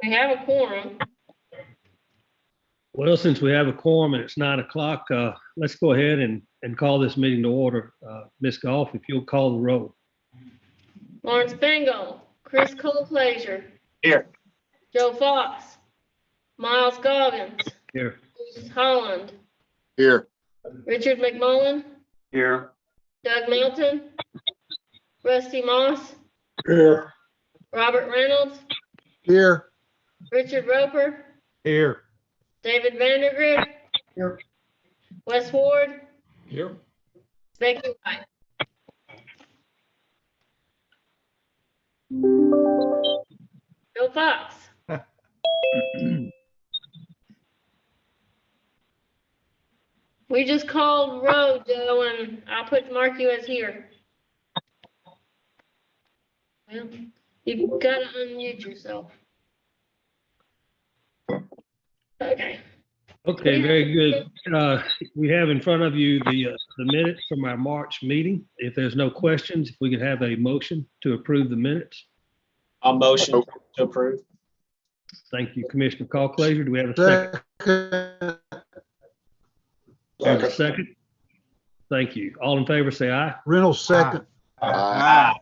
We have a quorum. Well, since we have a quorum and it's 9 o'clock, let's go ahead and call this meeting to order. Ms. Goff, if you'll call the roll. Lawrence Bengal, Chris Cole-Plaisure. Here. Joe Fox, Miles Goggins, Here. Bruce Holland, Here. Richard McMullen, Here. Doug Melton, Rusty Moss, Here. Robert Reynolds, Here. Richard Roper, Here. David Vandergrift, Here. Wes Ward, Here. Becky White. Joe Fox. We just called road, Joe, and I'll mark you as here. Well, you've got to unmute yourself. Okay. Okay, very good. We have in front of you the minutes from our March meeting. If there's no questions, if we could have a motion to approve the minutes. I'll motion to approve. Thank you, Commissioner Cole-Plaisure. Do we have a second? Have a second? Thank you. All in favor, say aye. Reynolds, second. Aye.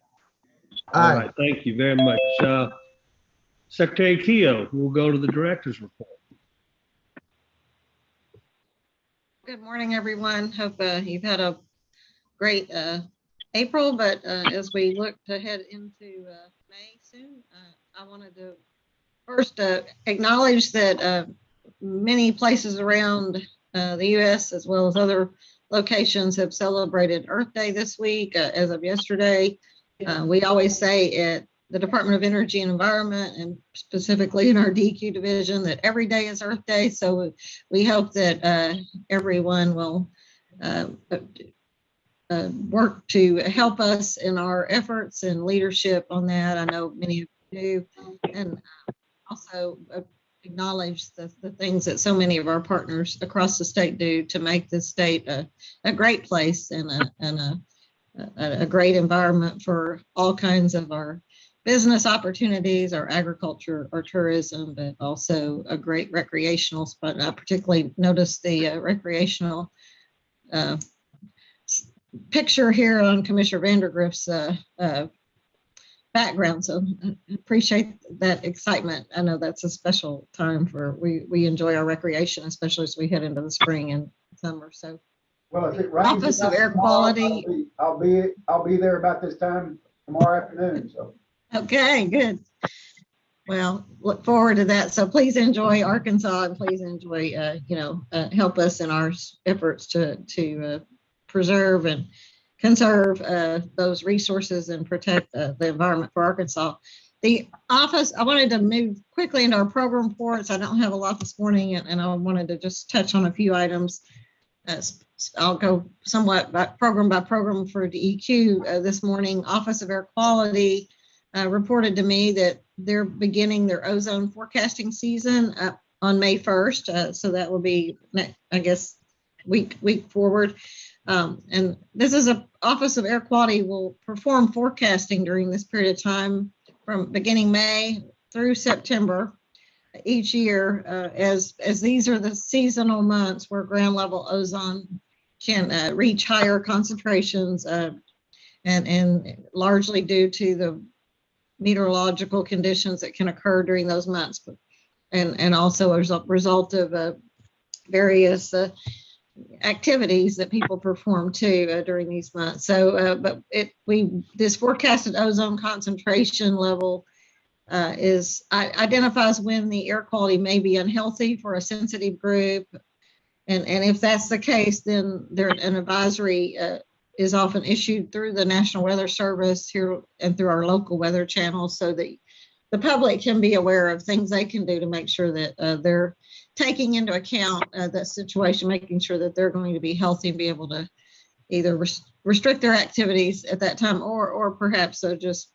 All right, thank you very much. Secretary Keough, we'll go to the director's report. Good morning, everyone. Hope you've had a great April, but as we look to head into May soon, I wanted to first acknowledge that many places around the U.S. as well as other locations have celebrated Earth Day this week. As of yesterday, we always say at the Department of Energy and Environment, and specifically in our DEQ division, that every day is Earth Day. So we hope that everyone will work to help us in our efforts and leadership on that. I know many of you do, and also acknowledge the things that so many of our partners across the state do to make this state a great place and a great environment for all kinds of our business opportunities, our agriculture, our tourism, but also a great recreational spot. I particularly noticed the recreational picture here on Commissioner Vandergrift's background. So I appreciate that excitement. I know that's a special time for, we enjoy our recreation, especially as we head into the spring and summer. So Well, if it rains, Office of Air Quality. I'll be there about this time tomorrow afternoon. So. Okay, good. Well, look forward to that. So please enjoy Arkansas and please enjoy, help us in our efforts to preserve and conserve those resources and protect the environment for Arkansas. The office, I wanted to move quickly into our program reports. I don't have a lot this morning, and I wanted to just touch on a few items. I'll go somewhat by program for DEQ this morning. Office of Air Quality reported to me that they're beginning their ozone forecasting season on May 1st. So that will be, I guess, week forward. And this is a Office of Air Quality will perform forecasting during this period of time from beginning May through September each year, as these are the seasonal months where ground level ozone can reach higher concentrations, and largely due to the meteorological conditions that can occur during those months, and also as a result of various activities that people perform too during these months. So, but this forecasted ozone concentration level identifies when the air quality may be unhealthy for a sensitive group, and if that's the case, then an advisory is often issued through the National Weather Service here and through our local weather channels, so that the public can be aware of things they can do to make sure that they're taking into account that situation, making sure that they're going to be healthy and be able to either restrict their activities at that time, or perhaps just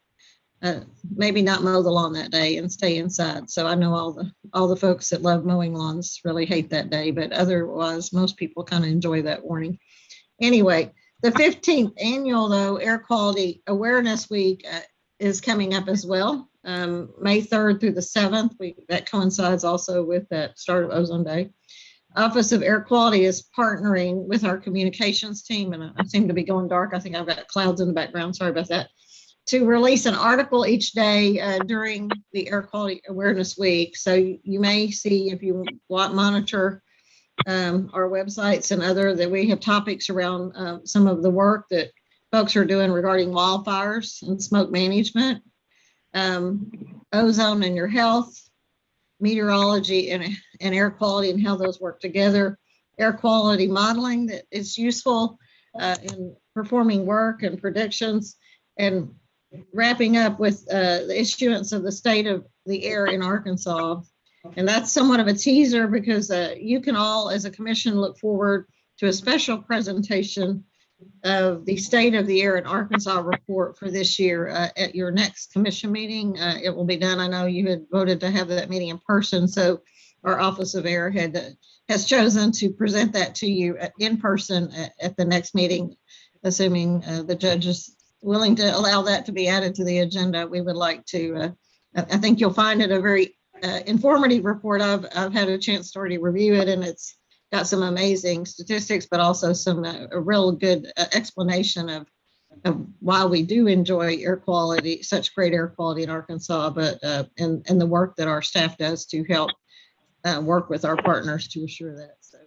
maybe not mow the lawn that day and stay inside. So I know all the folks that love mowing lawns really hate that day, but otherwise most people kind of enjoy that warning. Anyway, the 15th annual Air Quality Awareness Week is coming up as well. May 3rd through the 7th. That coincides also with that start of Ozone Day. Office of Air Quality is partnering with our communications team, and I seem to be going dark. I think I've got clouds in the background. Sorry about that. To release an article each day during the Air Quality Awareness Week. So you may see, if you want monitor our websites and other, that we have topics around some of the work that folks are doing regarding wildfires and smoke management, ozone and your health, meteorology and air quality and how those work together, air quality modeling that is useful in performing work and predictions, and wrapping up with the issuance of the state of the air in Arkansas. And that's somewhat of a teaser because you can all, as a commission, look forward to a special presentation of the state of the air in Arkansas report for this year at your next commission meeting. It will be done. I know you had voted to have that meeting in person, so our Office of Air has chosen to present that to you in person at the next meeting, assuming the judge is willing to allow that to be added to the agenda. We would like to, I think you'll find it a very informative report. I've had a chance to already review it, and it's got some amazing statistics, but also some a real good explanation of why we do enjoy air quality, such great air quality in Arkansas, but and the work that our staff does to help work with our partners to assure that. So,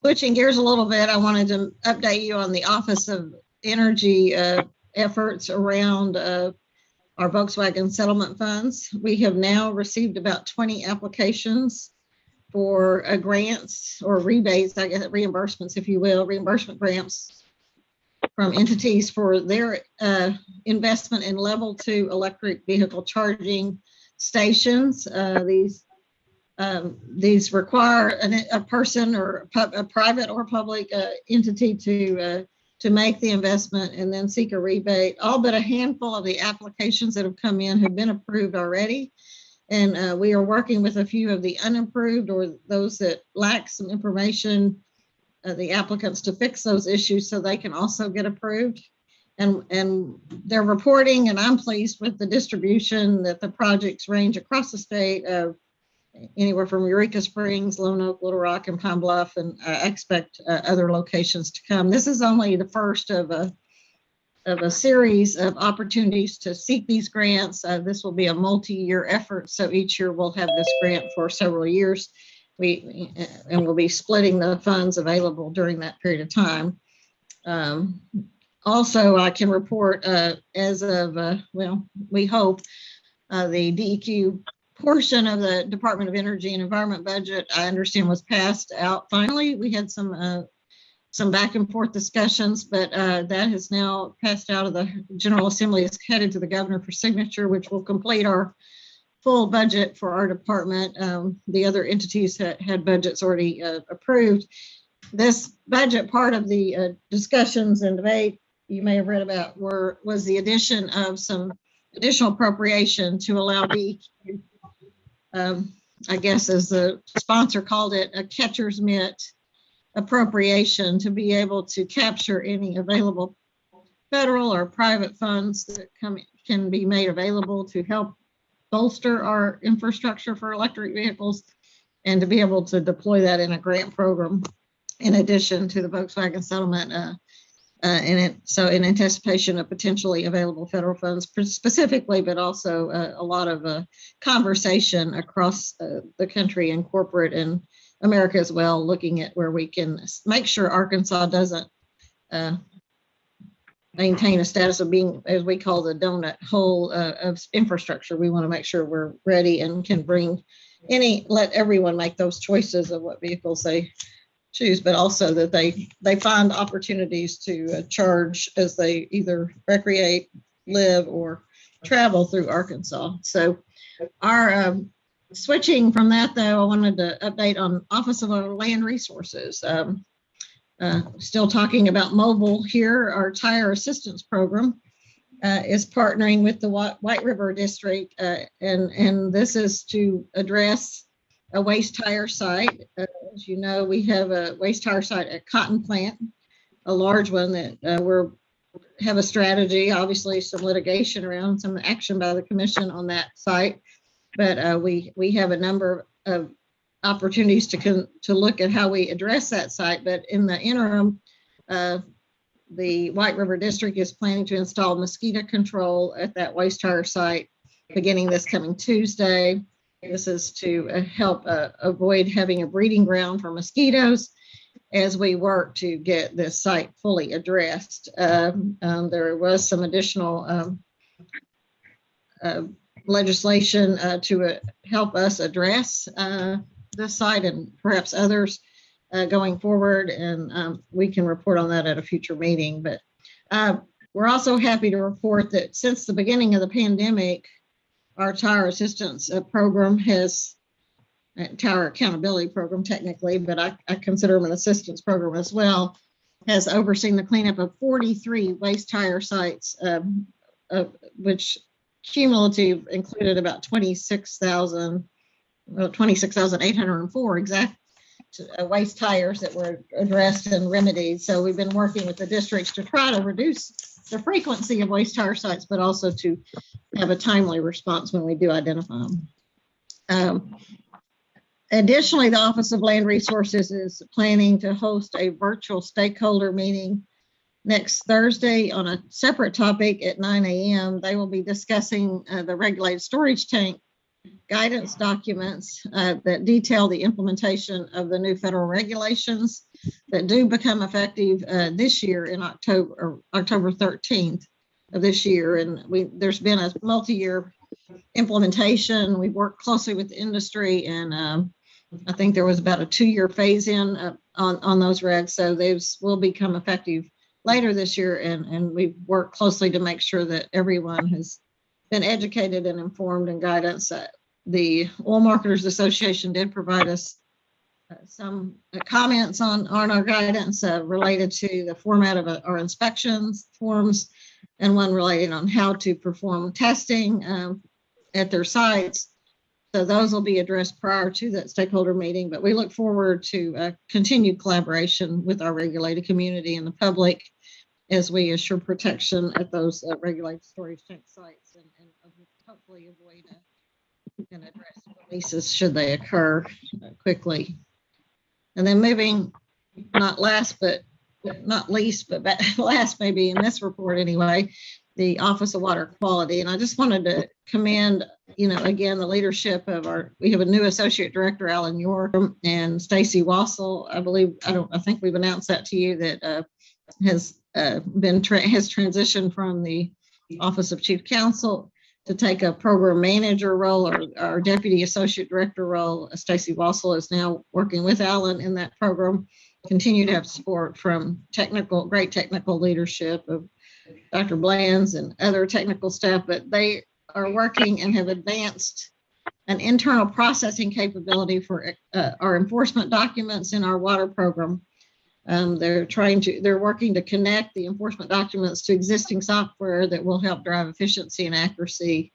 switching gears a little bit, I wanted to update you on the Office of Energy efforts around our Volkswagen settlement funds. We have now received about 20 applications for grants or rebates, I guess, reimbursements, if you will, reimbursement grants from entities for their investment in level 2 electric vehicle charging stations. These require a person or a private or public entity to make the investment and then seek a rebate. All but a handful of the applications that have come in have been approved already. And we are working with a few of the unapproved or those that lack some information, the applicants, to fix those issues so they can also get approved. And they're reporting, and I'm pleased with the distribution, that the projects range across the state of anywhere from Eureka Springs, Lone Oak, Little Rock, and Pine Bluff, and I expect other locations to come. This is only the first of a series of opportunities to seek these grants. This will be a multi-year effort, so each year we'll have this grant for several years. And we'll be splitting the funds available during that period of time. Also, I can report as of, well, we hope the DEQ portion of the Department of Energy and Environment budget, I understand, was passed out finally. We had some back and forth discussions, but that has now passed out of the General Assembly. It's headed to the governor for signature, which will complete our full budget for our department. The other entities had budgets already approved. This budget, part of the discussions and debate you may have read about, was the addition of some additional appropriation to allow DEQ, I guess as the sponsor called it, a catcher's mitt appropriation to be able to capture any available federal or private funds that can be made available to help bolster our infrastructure for electric vehicles, and to be able to deploy that in a grant program in addition to the Volkswagen settlement. So in anticipation of potentially available federal funds specifically, but also a lot of conversation across the country and corporate and America as well, looking at where we can make sure Arkansas doesn't maintain a status of being, as we call, the donut hole of infrastructure. We want to make sure we're ready and can let everyone make those choices of what vehicles they choose, but also that they find opportunities to charge as they either recreate, live, or travel through Arkansas. So our switching from that, though, I wanted to update on Office of Land Resources. Still talking about mobile here. Our tire assistance program is partnering with the White River District, and this is to address a waste tire site. As you know, we have a waste tire site at Cotton Plant, a large one that we're have a strategy, obviously some litigation around some action by the commission on that site. But we have a number of opportunities to look at how we address that site. But in the interim, the White River District is planning to install mosquito control at that waste tire site beginning this coming Tuesday. This is to help avoid having a breeding ground for mosquitoes as we work to get this site fully addressed. There was some additional legislation to help us address this site and perhaps others going forward, and we can report on that at a future meeting. But we're also happy to report that since the beginning of the pandemic, our tire assistance program has, tire accountability program technically, but I consider them an assistance program as well, has overseen the cleanup of 43 waste tire sites, which cumulative included about 26,804 exact waste tires that were addressed and remedied. So we've been working with the districts to try to reduce the frequency of waste tire sites, but also to have a timely response when we do identify them. Additionally, the Office of Land Resources is planning to host a virtual stakeholder meeting next Thursday on a separate topic at 9 a.m. They will be discussing the regulated storage tank guidance documents that detail the implementation of the new federal regulations that do become effective this year in October 13th of this year. And there's been a multi-year implementation. We've worked closely with the industry, and I think there was about a 2-year phase in on those regs. So those will become effective later this year, and we've worked closely to make sure that everyone has been educated and informed and guidance. The Oil Marketers Association did provide us some comments on our guidance related to the format of our inspections forms, and one related on how to perform testing at their sites. So those will be addressed prior to that stakeholder meeting, but we look forward to continued collaboration with our regulated community and the public as we assure protection at those regulated storage tank sites, and hopefully avoid and address releases should they occur quickly. And then moving, not least, but last maybe in this report anyway, the Office of Water Quality. And I just wanted to commend, again, the leadership of we have a new Associate Director, Alan York, and Stacy Wassel. I think we've announced that to you, that has transitioned from the Office of Chief Counsel to take a program manager role, or our Deputy Associate Director role. Stacy Wassel is now working with Alan in that program. Continue to have support from great technical leadership of Dr. Blands and other technical staff, but they are working and have advanced an internal processing capability for our enforcement documents in our water program. They're working to connect the enforcement documents to existing software that will help drive efficiency and accuracy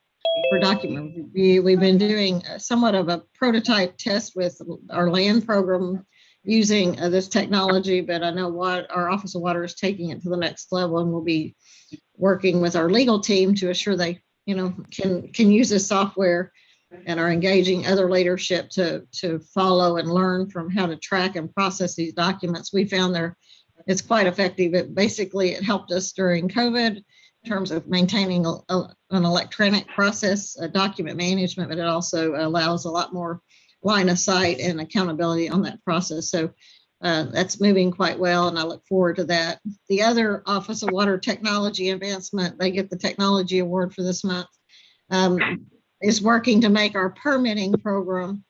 for document review. We've been doing somewhat of a prototype test with our land program using this technology, but I know our Office of Water is taking it to the next level, and we'll be working with our legal team to assure they, can use this software, and are engaging other leadership to follow and learn from how to track and process these documents. We found it's quite effective. It helped us during COVID in terms of maintaining an electronic process, document management, but it also allows a lot more line of sight and accountability on that process. So that's moving quite well, and I look forward to that. The other Office of Water Technology Advancement, they get the Technology Award for this month, is working to make our permitting program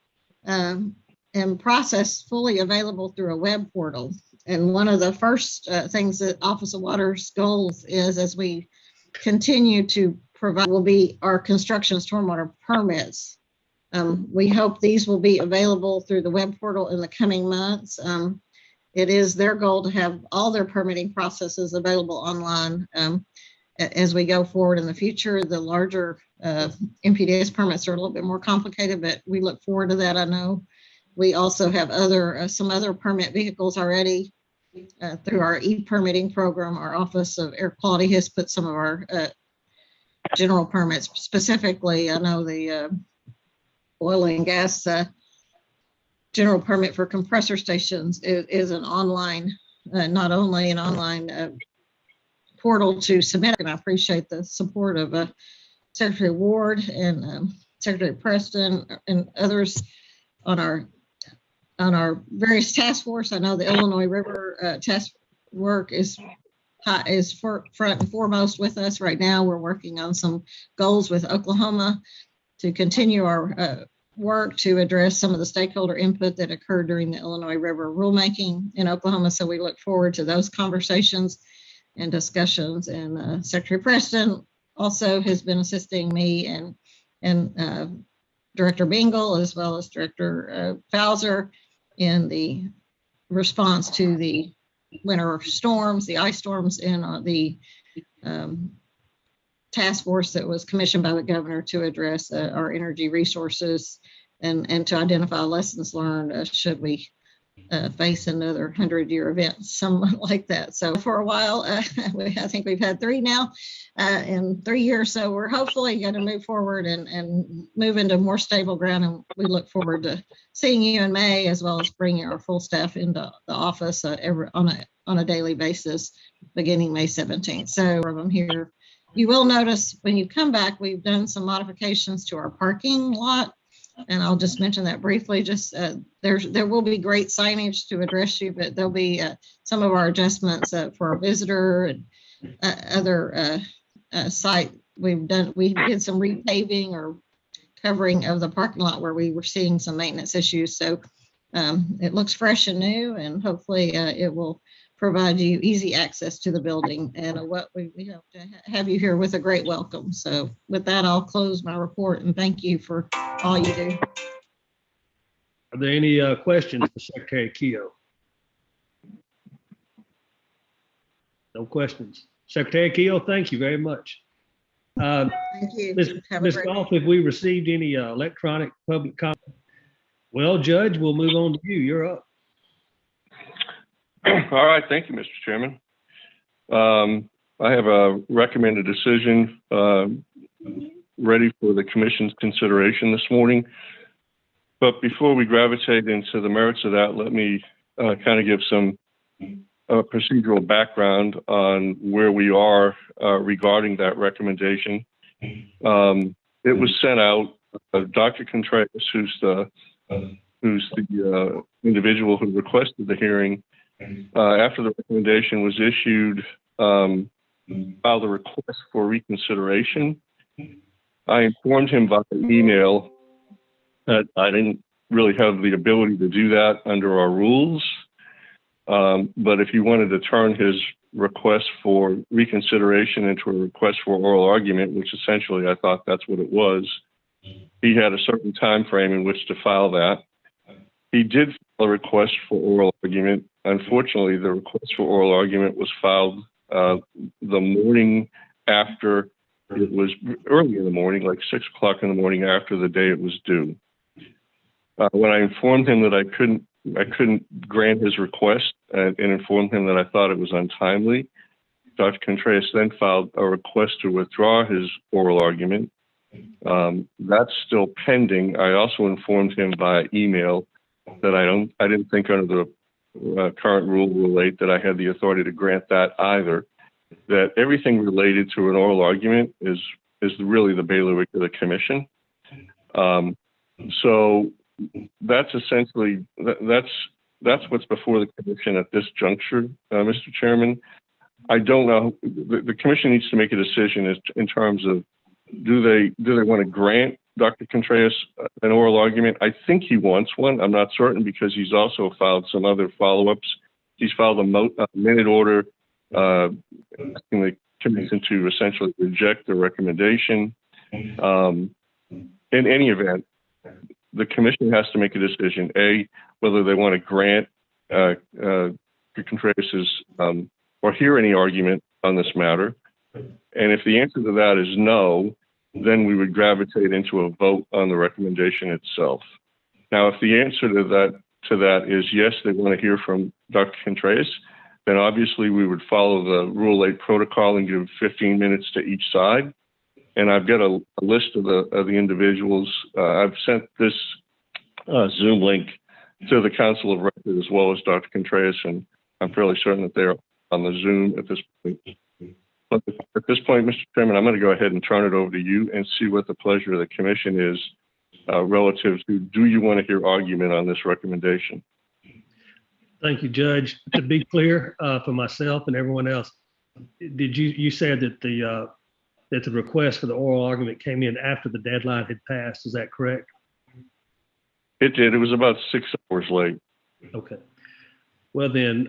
and process fully available through a web portal. And one of the first things that Office of Water's goals is, as we continue to provide, will be our construction stormwater permits. We hope these will be available through the web portal in the coming months. It is their goal to have all their permitting processes available online as we go forward in the future. The larger MPDS permits are a little bit more complicated, but we look forward to that. I know we also have some other permit vehicles already through our e-permitting program, our Office of Air Quality has put some of our general permits, specifically, I know the oil and gas general permit for compressor stations is an online, not only an online portal to submit, and I appreciate the support of Secretary Ward and Secretary Preston and others on our various task force. I know the Illinois River task work is front and foremost with us right now. We're working on some goals with Oklahoma to continue our work to address some of the stakeholder input that occurred during the Illinois River rulemaking in Oklahoma. So we look forward to those conversations and discussions. And Secretary Preston also has been assisting me and Director Bingle, as well as Director Fowler, in the response to the winter storms, the ice storms, and the task force that was commissioned by the governor to address our energy resources and to identify lessons learned should we face another 100-year event, something like that. So for a while, I think we've had 3 now in 3 years. So we're hopefully going to move forward and move into more stable ground. And we look forward to seeing you in May, as well as bringing our full staff into the office on a daily basis, beginning May 17th. So I'm here. You will notice when you come back, we've done some modifications to our parking lot. And I'll just mention that briefly. Just there will be great signage to address you, but there'll be some of our adjustments for our visitor and other site. We did some repaving or covering of the parking lot where we were seeing some maintenance issues. So it looks fresh and new, and hopefully it will provide you easy access to the building. And what we hope to have you here with a great welcome. So with that, I'll close my report and thank you for all you do. Are there any questions for Secretary Keough? No questions. Secretary Keough, thank you very much. Thank you. Ms. Goff, have we received any electronic public comment? Well, Judge, we'll move on to you. You're up. All right, thank you, Mr. Chairman. I have a recommended decision ready for the commission's consideration this morning. But before we gravitate into the merits of that, let me kind of give some procedural background on where we are regarding that recommendation. It was sent out. Dr. Contreras, who's the individual who requested the hearing, after the recommendation was issued, filed a request for reconsideration. I informed him by email that I didn't really have the ability to do that under our rules. But if he wanted to turn his request for reconsideration into a request for oral argument, which essentially I thought that's what it was, he had a certain time frame in which to file that. He did file a request for oral argument. Unfortunately, the request for oral argument was filed the morning after it was, early in the morning, like 6 o'clock in the morning after the day it was due. When I informed him that I couldn't grant his request and informed him that I thought it was untimely, Dr. Contreras then filed a request to withdraw his oral argument. That's still pending. I also informed him by email that I didn't think under the current Rule 8 that I had the authority to grant that either. That everything related to an oral argument is really the bailiwick of the commission. So that's essentially that's what's before the commission at this juncture, Mr. Chairman. I don't know. The commission needs to make a decision in terms of do they want to grant Dr. Contreras an oral argument? I think he wants one. I'm not certain because he's also filed some other follow-ups. He's filed a minute order asking the commission to essentially reject the recommendation. In any event, the commission has to make a decision, A, whether they want to grant Contreras's or hear any argument on this matter. And if the answer to that is no, then we would gravitate into a vote on the recommendation itself. Now, if the answer to that is yes, they want to hear from Dr. Contreras, then obviously we would follow the Rule 8 protocol and give 15 minutes to each side. And I've got a list of the individuals. I've sent this Zoom link to the Council of Record as well as Dr. Contreras, and I'm fairly certain that they're on the Zoom at this point. But at this point, Mr. Chairman, I'm going to go ahead and turn it over to you and see what the pleasure of the commission is relative to, do you want to hear argument on this recommendation? Thank you, Judge. To be clear, for myself and everyone else, you said that the request for the oral argument came in after the deadline had passed. Is that correct? It did. It was about 6 hours late. Okay. Well, then,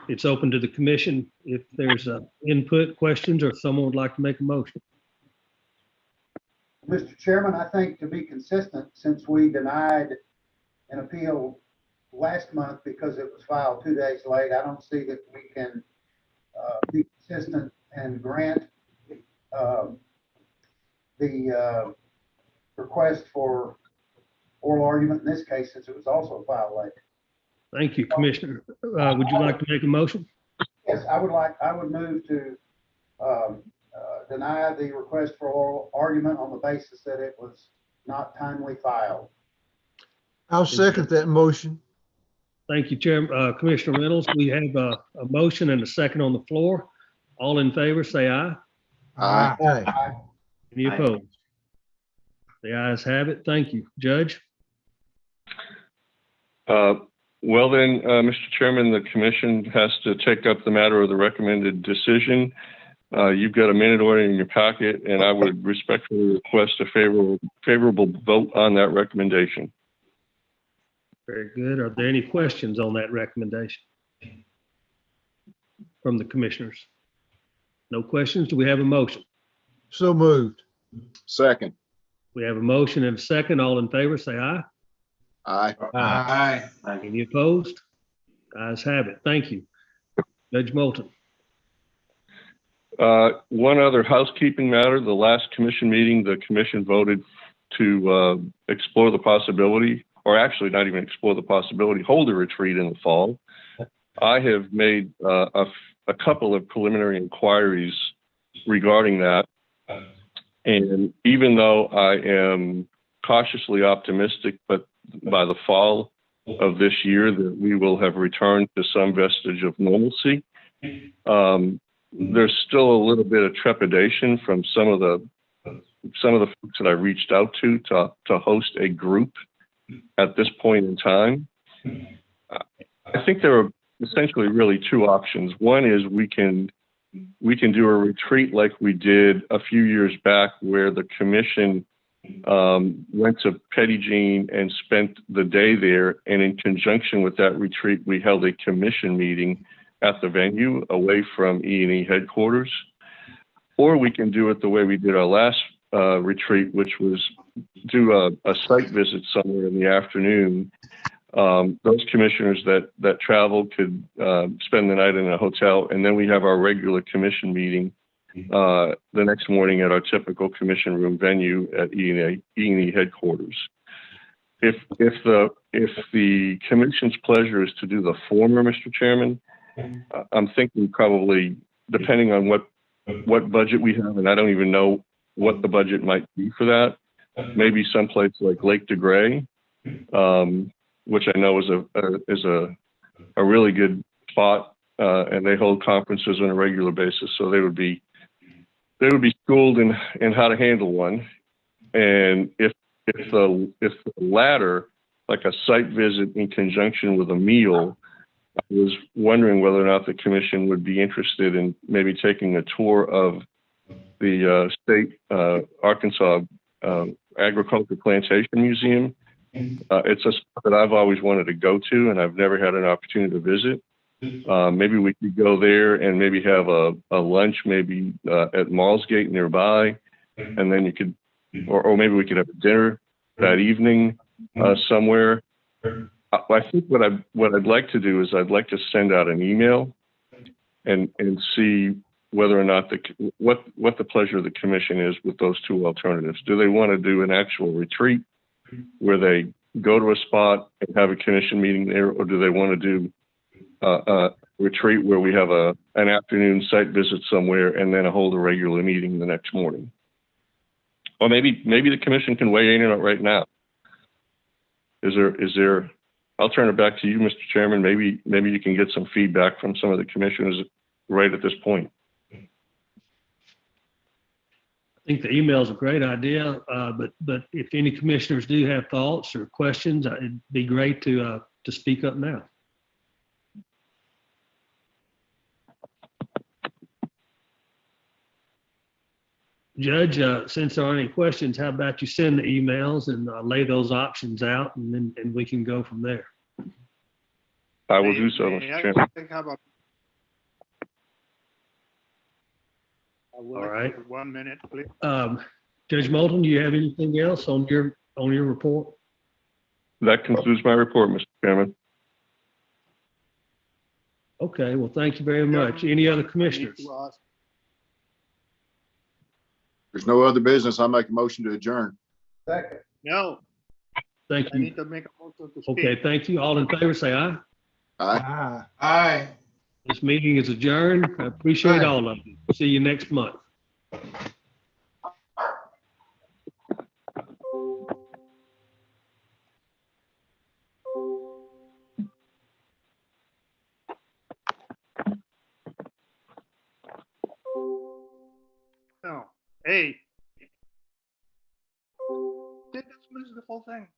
it's open to the commission if there's input, questions, or if someone would like to make a motion. Mr. Chairman, I think to be consistent, since we denied an appeal last month because it was filed 2 days late, I don't see that we can be consistent and grant the request for oral argument in this case, since it was also filed late. Thank you, Commissioner. Would you like to make a motion? Yes, I would move to deny the request for oral argument on the basis that it was not timely filed. I'll second that motion. Thank you, Chairman. Commissioner Reynolds, we have a motion and a second on the floor. All in favor, say aye. Aye. Aye. Any opposed? The ayes have it. Thank you. Judge? Well then, Mr. Chairman, the commission has to take up the matter of the recommended decision. You've got a minute order in your packet, and I would respectfully request a favorable vote on that recommendation. Very good. Are there any questions on that recommendation from the commissioners? No questions. Do we have a motion? So moved. Second. We have a motion and a second. All in favor, say aye. Aye. Aye. Any opposed? Ayes have it. Thank you. Judge Moulton. One other housekeeping matter. The last commission meeting, the commission voted to explore the possibility, or actually not even explore the possibility, hold a retreat in the fall. I have made a couple of preliminary inquiries regarding that. And even though I am cautiously optimistic, but by the fall of this year that we will have returned to some vestige of normalcy, there's still a little bit of trepidation from some of the folks that I reached out to host a group at this point in time. I think there are essentially really two options. One is we can do a retreat like we did a few years back, where the commission went to Petit Jean and spent the day there, and in conjunction with that retreat, we held a commission meeting at the venue away from E&E headquarters. Or we can do it the way we did our last retreat, which was do a site visit somewhere in the afternoon. Those commissioners that travel could spend the night in a hotel, and then we have our regular commission meeting the next morning at our typical commission room venue at E&E headquarters. If the commission's pleasure is to do the former, Mr. Chairman, I'm thinking probably, depending on what budget we have, and I don't even know what the budget might be for that, maybe someplace like Lake de Grey, which I know is a really good spot, and they hold conferences on a regular basis, so they would be schooled in how to handle one. And if the latter, like a site visit in conjunction with a meal, I was wondering whether or not the commission would be interested in maybe taking a tour of the state Arkansas Agriculture Plantation Museum. It's a spot that I've always wanted to go to, and I've never had an opportunity to visit. Maybe we could go there and maybe have a lunch, maybe at Mall's Gate nearby, and then you could, or maybe we could have a dinner that evening somewhere. I think what I'd like to do is I'd like to send out an email and see whether or not what the pleasure of the commission is with those two alternatives. Do they want to do an actual retreat where they go to a spot and have a commission meeting there, or do they want to do retreat where we have an afternoon site visit somewhere and then hold a regular meeting the next morning. Or maybe the commission can weigh in on it right now. Is there, I'll turn it back to you, Mr. Chairman. Maybe you can get some feedback from some of the commissioners right at this point. I think the email is a great idea, but if any commissioners do have thoughts or questions, it'd be great to speak up now. Judge, since there aren't any questions, how about you send the emails and lay those options out, and then we can go from there. I will do so, Mr. Chairman. All right. 1 minute, please. Judge Moulton, do you have anything else on your report? That concludes my report, Mr. Chairman. Okay, well, thank you very much. Any other commissioners? There's no other business. I make a motion to adjourn. Second. No, Thank I you. need to make a motion to speak. Okay, thank you. All in favor, say aye. Aye. Aye. This meeting is adjourned. I appreciate all of you. See you next month. No. Hey. Did this the whole thing?